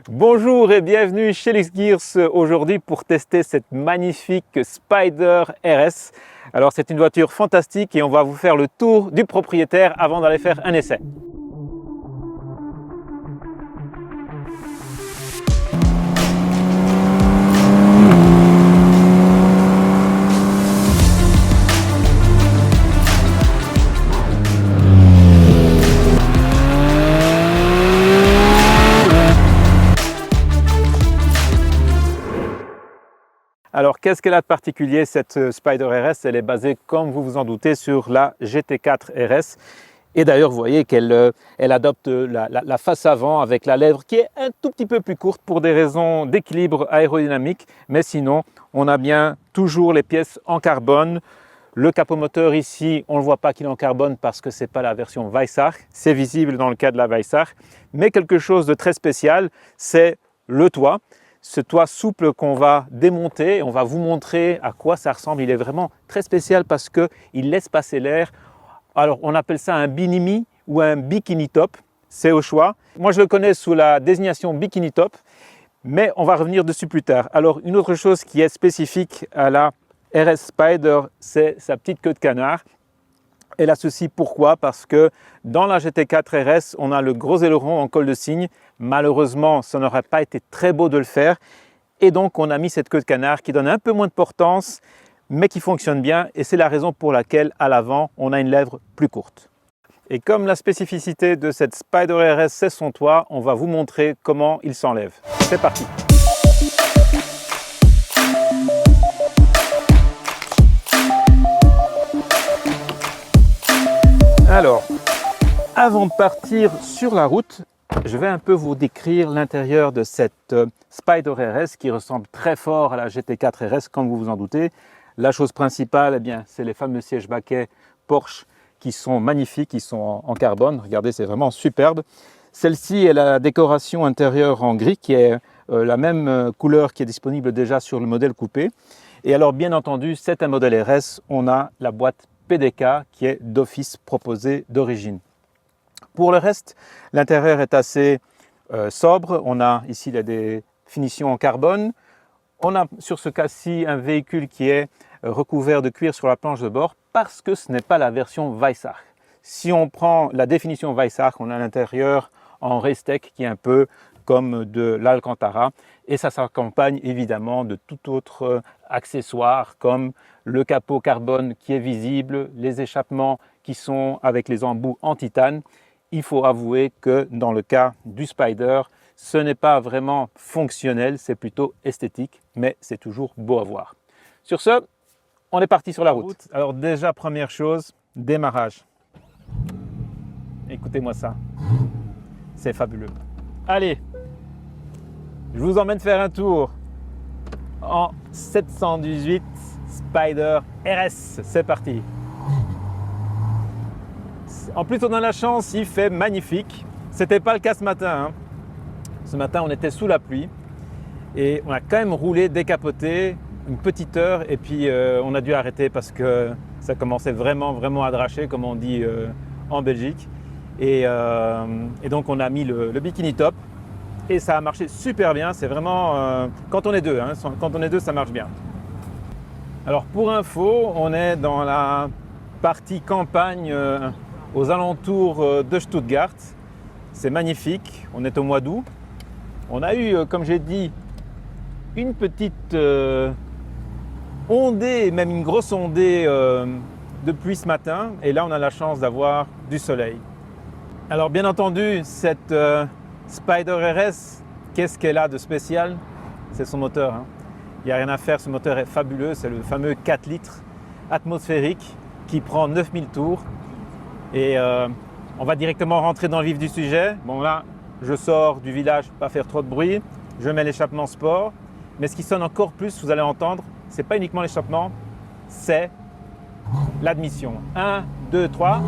Bonjour et bienvenue chez LuxGears aujourd'hui pour tester cette magnifique Spider RS. Alors c'est une voiture fantastique et on va vous faire le tour du propriétaire avant d'aller faire un essai. Alors, qu'est-ce qu'elle a de particulier cette Spider RS? Elle est basée, comme vous vous en doutez, sur la GT4 RS. Et d'ailleurs, vous voyez qu'elle adopte la face avant avec la lèvre qui est un tout petit peu plus courte pour des raisons d'équilibre aérodynamique. Mais sinon, on a bien toujours les pièces en carbone. Le capot moteur ici, on ne le voit pas qu'il est en carbone parce que ce n'est pas la version Weissach. C'est visible dans le cas de la Weissach. Mais quelque chose de très spécial, c'est le toit. Ce toit souple qu'on va démonter, on va vous montrer à quoi ça ressemble. Il est vraiment très spécial parce qu'il laisse passer l'air. Alors on appelle ça un binimi ou un bikini top, c'est au choix. Moi je le connais sous la désignation bikini top, mais on va revenir dessus plus tard. Alors une autre chose qui est spécifique à la RS Spider, c'est sa petite queue de canard. Elle a ceci pourquoi? Parce que dans la GT4 RS, on a le gros aileron en col de cygne. Malheureusement, ça n'aurait pas été très beau de le faire. Et donc, on a mis cette queue de canard qui donne un peu moins de portance, mais qui fonctionne bien. Et c'est la raison pour laquelle, à l'avant, on a une lèvre plus courte. Et comme la spécificité de cette Spider RS, c'est son toit, on va vous montrer comment il s'enlève. C'est parti! Alors, avant de partir sur la route, je vais un peu vous décrire l'intérieur de cette Spider RS qui ressemble très fort à la GT4 RS, comme vous vous en doutez. La chose principale, eh bien, c'est les fameux sièges baquets Porsche qui sont magnifiques, qui sont en carbone. Regardez, c'est vraiment superbe. Celle-ci est la décoration intérieure en gris qui est la même couleur qui est disponible déjà sur le modèle coupé. Et alors, bien entendu, c'est un modèle RS, on a la boîte PDK qui est d'office proposée d'origine. Pour le reste, l'intérieur est assez sobre. On a ici des finitions en carbone. On a sur ce cas-ci un véhicule qui est recouvert de cuir sur la planche de bord parce que ce n'est pas la version Weissach. Si on prend la définition Weissach, on a l'intérieur en Restec qui est un peu comme de l'Alcantara et ça s'accompagne évidemment de tout autre accessoire comme le capot carbone qui est visible, les échappements qui sont avec les embouts en titane. Il faut avouer que dans le cas du Spider, ce n'est pas vraiment fonctionnel, c'est plutôt esthétique, mais c'est toujours beau à voir. Sur ce, on est parti sur la route. Alors déjà, première chose, démarrage. Écoutez-moi ça, c'est fabuleux. Allez, je vous emmène faire un tour en 718 Spider RS. C'est parti. En plus, on a la chance, il fait magnifique. C'était pas le cas ce matin. Ce matin, on était sous la pluie et on a quand même roulé, décapoté une petite heure et puis on a dû arrêter parce que ça commençait vraiment à dracher, comme on dit en Belgique. Et donc, on a mis le bikini top. Et ça a marché super bien, c'est vraiment quand on est deux, quand on est deux ça marche bien. Alors pour info, on est dans la partie campagne aux alentours de Stuttgart. C'est magnifique, on est au mois d'août. On a eu, comme j'ai dit, une petite ondée, même une grosse ondée de pluie ce matin. Et là on a la chance d'avoir du soleil. Alors bien entendu, cette Spider RS, qu'est-ce qu'elle a de spécial? C'est son moteur. Il n'y a rien à faire, ce moteur est fabuleux. C'est le fameux 4 litres atmosphérique qui prend 9000 tours. Et on va directement rentrer dans le vif du sujet. Bon là, je sors du village, pas faire trop de bruit. Je mets l'échappement sport. Mais ce qui sonne encore plus, vous allez entendre, ce n'est pas uniquement l'échappement, c'est l'admission. 1, 2, 3.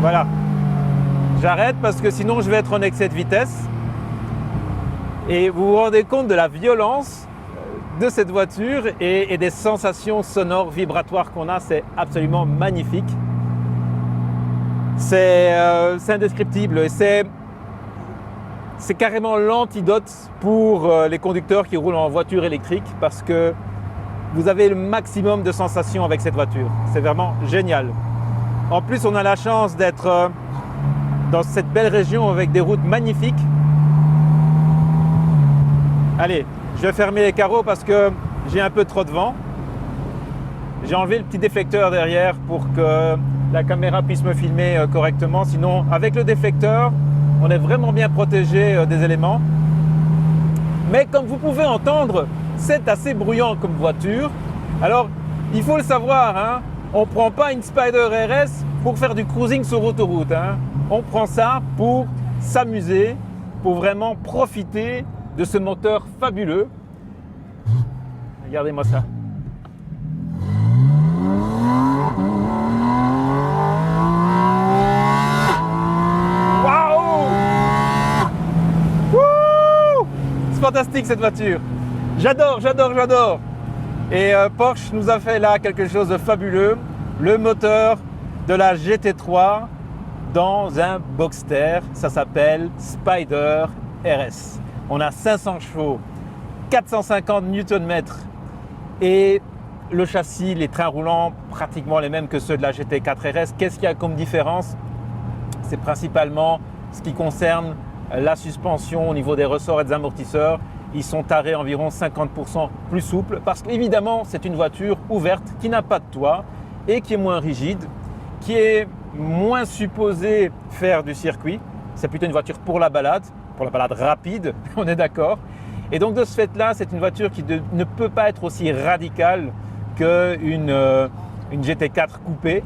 Voilà, j'arrête parce que sinon je vais être en excès de vitesse. Et vous vous rendez compte de la violence de cette voiture et des sensations sonores, vibratoires qu'on a, c'est absolument magnifique. C'est indescriptible et c'est carrément l'antidote pour les conducteurs qui roulent en voiture électrique parce que vous avez le maximum de sensations avec cette voiture. C'est vraiment génial. En plus, on a la chance d'être dans cette belle région avec des routes magnifiques. Allez, je vais fermer les carreaux parce que j'ai un peu trop de vent. J'ai enlevé le petit déflecteur derrière pour que la caméra puisse me filmer correctement. Sinon, avec le déflecteur, on est vraiment bien protégé des éléments. Mais comme vous pouvez entendre, c'est assez bruyant comme voiture. Alors, il faut le savoir, hein, on ne prend pas une Spyder RS pour faire du cruising sur autoroute. Hein. On prend ça pour s'amuser, pour vraiment profiter de ce moteur fabuleux. Regardez-moi ça. Waouh! C'est fantastique cette voiture. J'adore, j'adore, j'adore. Et Porsche nous a fait là quelque chose de fabuleux. Le moteur de la GT3 dans un Boxster. Ça s'appelle Spyder RS. On a 500 chevaux, 450 Nm et le châssis, les trains roulants, pratiquement les mêmes que ceux de la GT4 RS. Qu'est-ce qu'il y a comme différence? C'est principalement ce qui concerne la suspension au niveau des ressorts et des amortisseurs. Ils sont tarés environ 50% plus souples parce qu'évidemment, c'est une voiture ouverte qui n'a pas de toit et qui est moins rigide, qui est moins supposée faire du circuit. C'est plutôt une voiture pour la balade rapide, on est d'accord. Et donc de ce fait-là, c'est une voiture qui ne peut pas être aussi radicale qu'une GT4 coupée.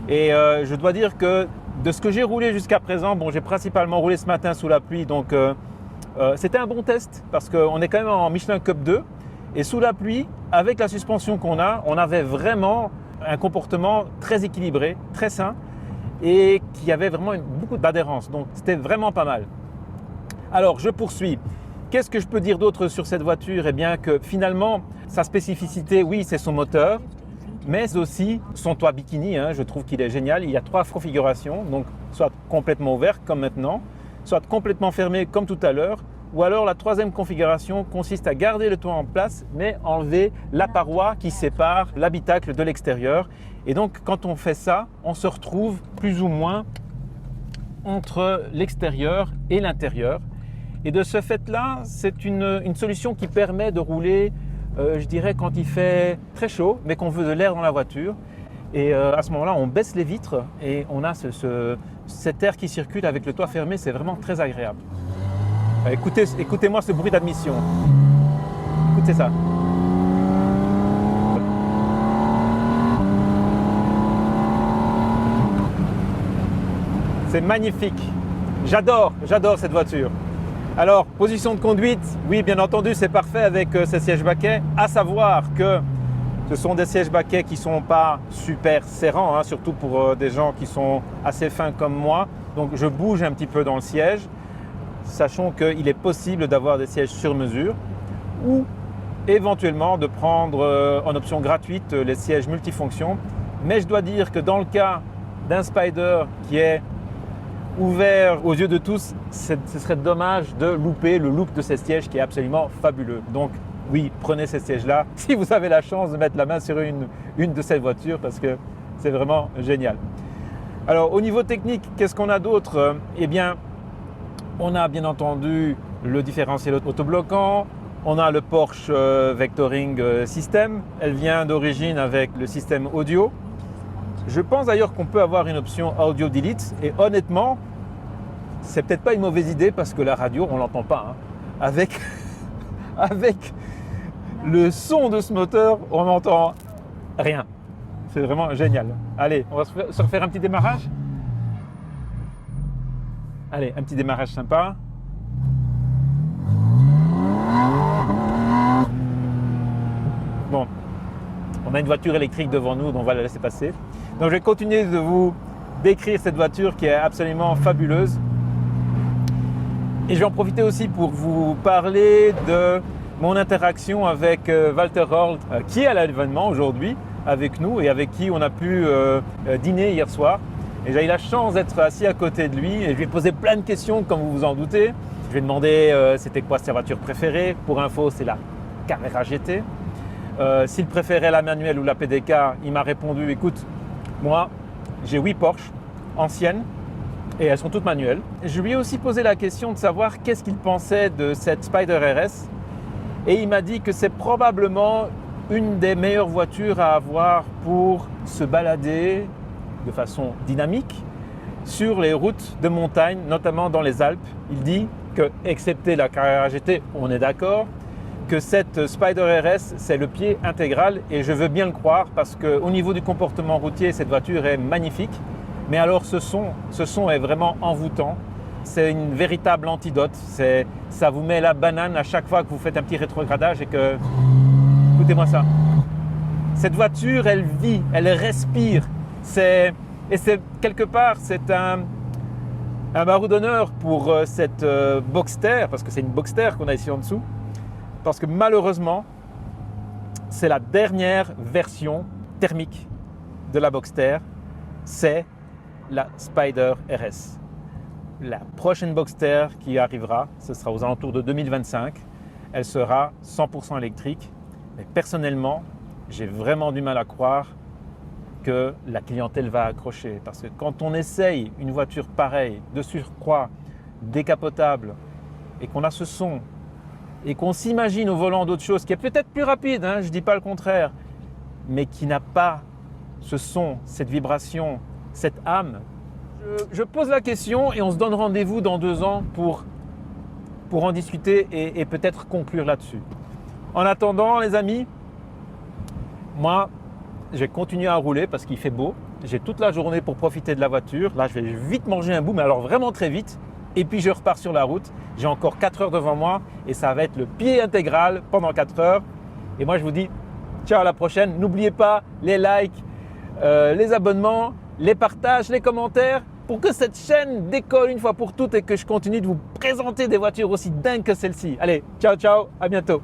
Et je dois dire que de ce que j'ai roulé jusqu'à présent, bon, j'ai principalement roulé ce matin sous la pluie, donc c'était un bon test parce qu'on est quand même en Michelin Cup 2 et sous la pluie, avec la suspension qu'on a, on avait vraiment un comportement très équilibré, très sain et qui avait vraiment beaucoup d'adhérence. Donc c'était vraiment pas mal. Alors je poursuis. Qu'est-ce que je peux dire d'autre sur cette voiture? Eh bien que finalement, sa spécificité, oui, c'est son moteur, mais aussi son toit bikini. Hein, je trouve qu'il est génial. Il y a 3 configurations, donc soit complètement ouvert comme maintenant, soit complètement fermé comme tout à l'heure, ou alors la 3e configuration consiste à garder le toit en place, mais enlever la paroi qui sépare l'habitacle de l'extérieur. Et donc quand on fait ça, on se retrouve plus ou moins entre l'extérieur et l'intérieur. Et de ce fait-là, c'est une solution qui permet de rouler, je dirais, quand il fait très chaud, mais qu'on veut de l'air dans la voiture. Et à ce moment-là, on baisse les vitres et on a cet air qui circule avec le toit fermé. C'est vraiment très agréable. Écoutez-moi ce bruit d'admission. Écoutez ça. C'est magnifique. J'adore cette voiture. Alors, position de conduite, oui, bien entendu, c'est parfait avec ces sièges baquets, à savoir que ce sont des sièges baquets qui ne sont pas super serrants, hein, surtout pour des gens qui sont assez fins comme moi. Donc, je bouge un petit peu dans le siège. Sachons qu'il est possible d'avoir des sièges sur mesure ou éventuellement de prendre en option gratuite les sièges multifonctions. Mais je dois dire que dans le cas d'un Spyder qui est ouvert aux yeux de tous, ce serait dommage de louper le look de ces sièges qui est absolument fabuleux. Donc oui, prenez ces sièges-là si vous avez la chance de mettre la main sur une de ces voitures parce que c'est vraiment génial. Alors au niveau technique, qu'est-ce qu'on a d'autre? Eh bien, on a bien entendu le différentiel autobloquant, on a le Porsche Vectoring System, elle vient d'origine avec le système audio. Je pense d'ailleurs qu'on peut avoir une option audio delete et honnêtement, c'est peut-être pas une mauvaise idée parce que la radio, on l'entend pas. Hein. Avec le son de ce moteur, on n'entend rien. C'est vraiment génial. Allez, on va se refaire un petit démarrage. Allez, un petit démarrage sympa. Bon, on a une voiture électrique devant nous, donc on va la laisser passer. Donc je vais continuer de vous décrire cette voiture qui est absolument fabuleuse. Et je vais en profiter aussi pour vous parler de mon interaction avec Walter Röhrl, qui est à l'événement aujourd'hui avec nous et avec qui on a pu dîner hier soir. Et j'ai eu la chance d'être assis à côté de lui et je lui ai posé plein de questions, comme vous vous en doutez. Je lui ai demandé c'était quoi sa voiture préférée. Pour info, c'est la Carrera GT. S'il préférait la manuelle ou la PDK, il m'a répondu, écoute, moi, j'ai 8 Porsche anciennes et elles sont toutes manuelles. Je lui ai aussi posé la question de savoir qu'est-ce qu'il pensait de cette Spider RS et il m'a dit que c'est probablement une des meilleures voitures à avoir pour se balader de façon dynamique sur les routes de montagne, notamment dans les Alpes. Il dit que, excepté la Carrera GT, on est d'accord, que cette Spider RS, c'est le pied intégral et je veux bien le croire parce qu'au niveau du comportement routier, cette voiture est magnifique. Mais alors ce son est vraiment envoûtant. C'est une véritable antidote. Ça vous met la banane à chaque fois que vous faites un petit rétrogradage et que... Écoutez-moi ça. Cette voiture, elle vit, elle respire. Et c'est quelque part, c'est un barreau d'honneur pour cette Boxster, parce que c'est une Boxster qu'on a ici en dessous. Parce que malheureusement, c'est la dernière version thermique de la Boxster, c'est la Spider RS. La prochaine Boxster qui arrivera, ce sera aux alentours de 2025. Elle sera 100% électrique. Mais personnellement, j'ai vraiment du mal à croire que la clientèle va accrocher. Parce que quand on essaye une voiture pareille, de surcroît, décapotable, et qu'on a ce son, et qu'on s'imagine au volant d'autre chose qui est peut-être plus rapide, hein, je ne dis pas le contraire, mais qui n'a pas ce son, cette vibration, cette âme. Je pose la question et on se donne rendez-vous dans 2 ans pour en discuter et peut-être conclure là-dessus. En attendant, les amis, moi, je vais continuer à rouler parce qu'il fait beau. J'ai toute la journée pour profiter de la voiture. Là, je vais vite manger un bout, mais alors vraiment très vite. Et puis, je repars sur la route. J'ai encore 4 heures devant moi et ça va être le pied intégral pendant 4 heures. Et moi, je vous dis ciao à la prochaine. N'oubliez pas les likes, les abonnements, les partages, les commentaires pour que cette chaîne décolle une fois pour toutes et que je continue de vous présenter des voitures aussi dingues que celle-ci. Allez, ciao, ciao, à bientôt.